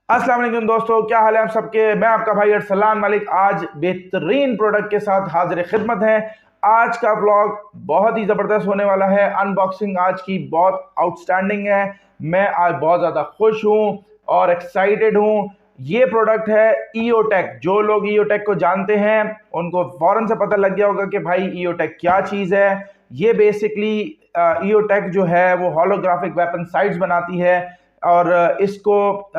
अस्सलाम वालेकुम दोस्तों, क्या हाल है आप सबके। मैं आपका भाई अरसलान मलिक आज बेहतरीन प्रोडक्ट के साथ हाजिर खिदमत है। आज का व्लॉग बहुत ही ज़बरदस्त होने वाला है। अनबॉक्सिंग आज की बहुत आउटस्टैंडिंग है। मैं आज बहुत ज़्यादा खुश हूँ और एक्साइटेड हूँ। ये प्रोडक्ट है ईओटेक। जो लोग ईओटेक को जानते हैं उनको फ़ौरन से पता लग गया होगा कि भाई ईओटेक क्या चीज़ है। ये बेसिकली ईओटेक जो है वो होलोग्राफिक वेपन साइट्स बनाती है और इसको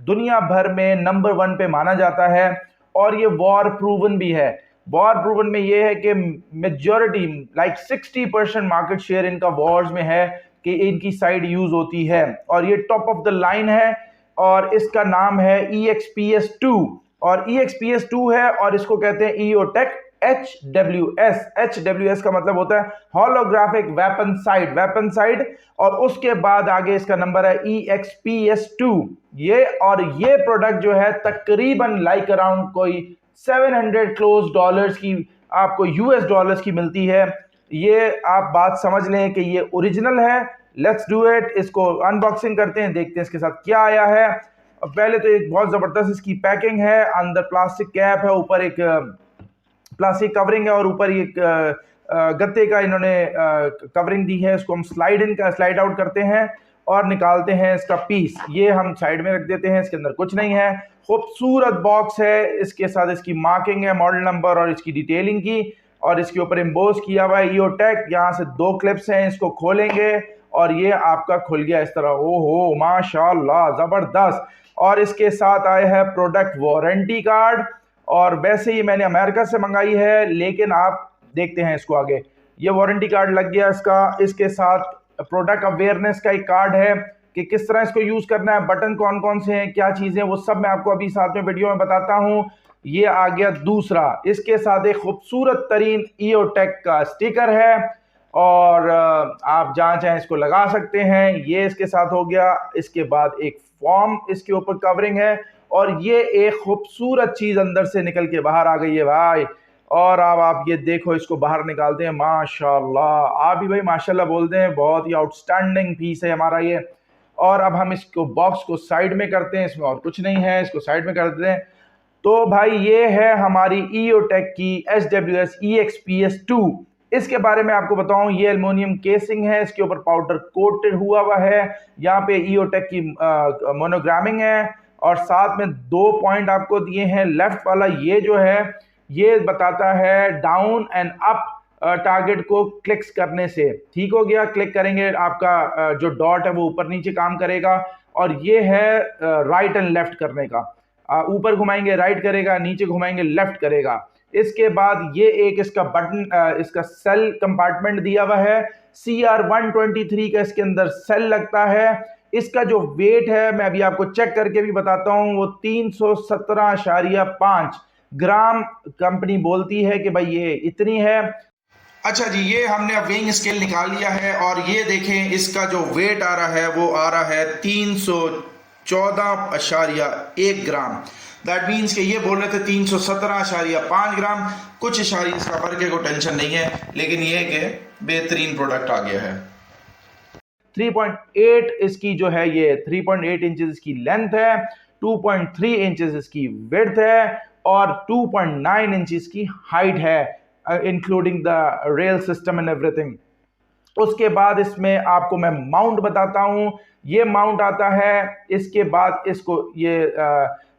दुनिया भर में नंबर 1 पे माना जाता है और ये वॉर प्रूवन भी है। वॉर प्रूवन में ये है कि मेजॉरिटी लाइक 60% मार्केट शेयर इनका वॉर्स में है कि इनकी साइड यूज होती है और ये टॉप ऑफ द लाइन है और इसका नाम है EXPS2 और EXPS2 है और इसको कहते हैं ईओटेक HWS का मतलब होता है होलोग्राफिक वेपन साइड और उसके बाद आगे इसका नंबर है EXPS2। ये प्रोडक्ट जो है तकरीबन लाइक अराउंड कोई 700 क्लोज डॉलर्स की आपको US डॉलर्स की मिलती है। ये आप बात समझ लें कि ये ओरिजिनल है। Let's do it. इसको अनबॉक्सिंग करते हैं, देखते हैं इसके साथ क्या आया है। पहले तो एक बहुत जबरदस्त इसकी पैकिंग है। अंदर प्लास्टिक कैप है, ऊपर एक प्लास्टिक कवरिंग है और ऊपर एक गत्ते का इन्होंने कवरिंग दी है। इसको हम स्लाइड आउट करते हैं और निकालते हैं इसका पीस। ये हम साइड में रख देते हैं, इसके अंदर कुछ नहीं है। खूबसूरत बॉक्स है, इसके साथ इसकी मार्किंग है, मॉडल नंबर और इसकी डिटेलिंग की और इसके ऊपर एम्बोस किया हुआ है ईओटेक। यहाँ से 2 क्लिप्स हैं, इसको खोलेंगे और ये आपका खुल गया इस तरह। ओहो माशाल्लाह ज़बरदस्त। और इसके साथ आया है प्रोडक्ट वारंटी कार्ड और वैसे ही मैंने अमेरिका से मंगाई है, लेकिन आप देखते हैं इसको आगे। ये वारंटी कार्ड लग गया इसका। इसके साथ प्रोडक्ट अवेयरनेस का एक कार्ड है कि किस तरह इसको यूज करना है, बटन कौन कौन से हैं, क्या चीजें, वो सब मैं आपको अभी साथ में वीडियो में बताता हूं। ये आ गया दूसरा। इसके साथ एक खूबसूरत तरीन ईओटेक का स्टिकर है और आप जहां चाहें इसको लगा सकते हैं। ये इसके साथ हो गया। इसके बाद एक फॉर्म इसके ऊपर कवरिंग है और ये एक खूबसूरत चीज अंदर से निकल के बाहर आ गई है भाई। और अब आप ये देखो, इसको बाहर निकालते हैं। माशाल्लाह, आप भी भाई माशाल्लाह बोलते हैं। बहुत ही आउटस्टैंडिंग पीस है हमारा ये। और अब हम इसको बॉक्स को साइड में करते हैं, इसमें और कुछ नहीं है, इसको साइड में कर देते हैं। तो भाई ये है हमारी ईओटेक की HWS EXPS2। इसके बारे में आपको बताऊं, ये एल्युमिनियम केसिंग है, इसके ऊपर पाउडर कोटेड हुआ है। यहाँ पे ईओटेक की मोनोग्रामिंग है और साथ में 2 पॉइंट आपको दिए हैं। लेफ्ट वाला ये जो है ये बताता है डाउन एंड अप टारगेट को क्लिक्स करने से। ठीक हो गया, क्लिक करेंगे आपका जो डॉट है वो ऊपर नीचे काम करेगा। और ये है राइट एंड लेफ्ट करने का। ऊपर घुमाएंगे राइट करेगा, नीचे घुमाएंगे लेफ्ट करेगा। इसके बाद ये एक इसका बटन, इसका सेल कंपार्टमेंट दिया हुआ है। CR123 का इसके अंदर सेल लगता है। इसका जो वेट है मैं अभी आपको चेक करके भी बताता हूं, वो 317.5 ग्राम कंपनी बोलती है कि भाई ये इतनी है। अच्छा जी, ये हमने अब वेइंग स्केल निकाल लिया है और ये देखें इसका जो वेट आ रहा है वो आ रहा है 314.1 ग्राम। दैट मीन्स कि ये बोल रहे थे 317.5 ग्राम। कुछ इशारी इसका फर्क है, कोई टेंशन नहीं है, लेकिन ये कि बेहतरीन प्रोडक्ट आ गया है। 3.8 इसकी जो है, ये 3.8 इंचेस इसकी लेंथ है, 2.3 इंचेस इसकी विड्थ है और 2.9 इंचेस की हाइट है, including the rail system and everything. उसके बाद इसमें आपको मैं माउंट बताता हूं। ये माउंट आता है। इसके बाद इसको ये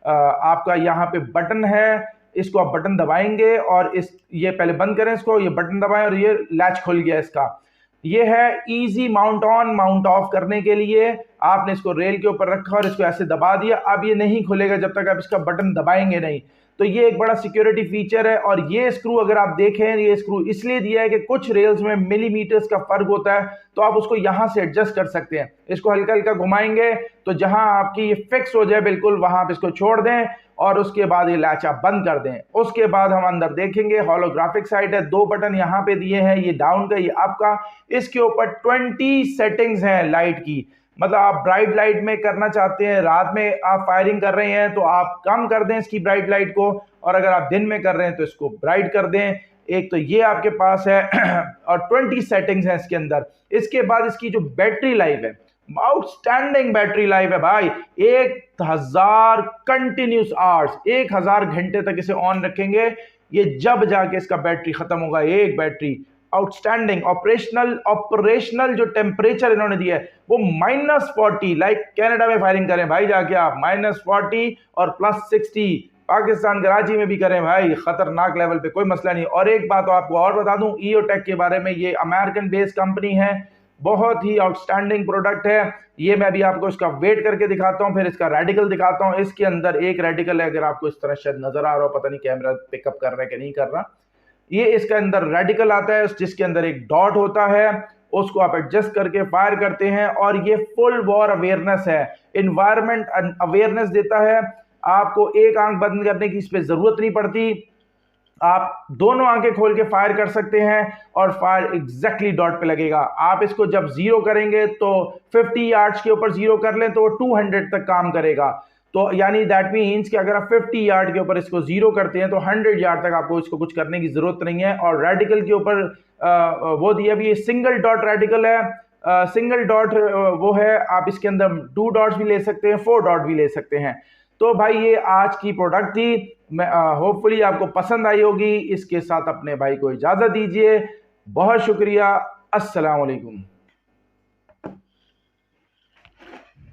आपका यहाँ पे बटन है, इसको आप बटन दबाएंगे और ये पहले बंद करें इसको, ये बटन दबाएं और ये लैच खुल गया इसका। ये है easy mount on mount of करने के लिए। आपने इसको रेल के ऊपर रखा और इसको ऐसे दबा दिया। अब ये नहीं खुलेगा जब तक आप इसका बटन दबाएंगे नहीं। तो ये एक बड़ा सिक्योरिटी फीचर है। और ये स्क्रू अगर आप देखें, ये स्क्रू इसलिए दिया है कि कुछ रेल्स में मिलीमीटर्स का फर्क होता है, तो आप उसको यहां से एडजस्ट कर सकते हैं। इसको हल्का हल्का घुमाएंगे तो जहां आपकी ये फिक्स हो जाए बिल्कुल, वहां आप इसको छोड़ दें और उसके बाद ये लैच आप बंद कर दें। उसके बाद हम अंदर देखेंगे, होलोग्राफिक साइट है। 2 बटन यहाँ पे दिए हैं, ये डाउन का, ये अप का। इसके ऊपर 20 सेटिंग्स हैं लाइट की। मतलब आप ब्राइट लाइट में करना चाहते हैं, रात में आप फायरिंग कर रहे हैं तो आप कम कर दें इसकी ब्राइट लाइट को, और अगर आप दिन में कर रहे हैं तो इसको ब्राइट कर दें। एक तो ये आपके पास है और 20 सेटिंग्स हैं इसके अंदर। इसके बाद इसकी जो बैटरी लाइफ है आउटस्टैंडिंग बैटरी लाइफ है भाई, 1000 कंटिन्यूस आवर्स, 1000 घंटे तक इसे ऑन रखेंगे, ये जब जाके इसका बैटरी खत्म होगा, एक बैटरी। आउटस्टैंडिंग ऑपरेशनल जो टेम्परेचर इन्होंने दिया है वो -40, लाइक कनाडा में फायरिंग करें भाई जाके आप, -40 और +60, पाकिस्तान कराची में भी करें भाई, खतरनाक लेवल पे, कोई मसला नहीं। और एक बात आपको और बता दूं ईओटेक के बारे में, ये अमेरिकन बेस्ड कंपनी है, बहुत ही आउटस्टैंडिंग प्रोडक्ट है ये। मैं भी आपको इसका वेट करके दिखाता हूं, फिर इसका रेडिकल दिखाता हूं। इसके अंदर एक रेडिकल है, अगर आपको इस तरह शायद नजर आ रहा हो, पता नहीं कैमरा पिकअप कर रहा है कि नहीं कर रहा, ये इसका अंदर रेडिकल आता है जिसके अंदर एक डॉट होता है, उसको आप एडजस्ट करके फायर करते हैं और ये फुल वॉर अवेयरनेस है, इन्वायरमेंट अवेयरनेस देता है। आपको एक आंख बंद करने की इस पर जरूरत नहीं पड़ती, आप दोनों आंखें खोल के फायर कर सकते हैं और फायर एग्जैक्टली डॉट पे लगेगा। आप इसको जब जीरो करेंगे तो 50 यार्ड्स के ऊपर जीरो कर लें तो वो 200 तक काम करेगा। तो यानी दैट मीन्स कि अगर आप 50 यार्ड के ऊपर इसको जीरो करते हैं तो 100 यार्ड तक आपको इसको कुछ करने की जरूरत नहीं है। और रेडिकल के ऊपर वो दिया भी, ये सिंगल डॉट रेडिकल है, सिंगल डॉट वो है, आप इसके अंदर 2 डॉट्स भी ले सकते हैं, 4 डॉट भी ले सकते हैं। तो भाई ये आज की प्रोडक्ट थी, मैं होपफुली आपको पसंद आई होगी। इसके साथ अपने भाई को इजाजत दीजिए, बहुत शुक्रिया, अस्सलाम वालेकुम।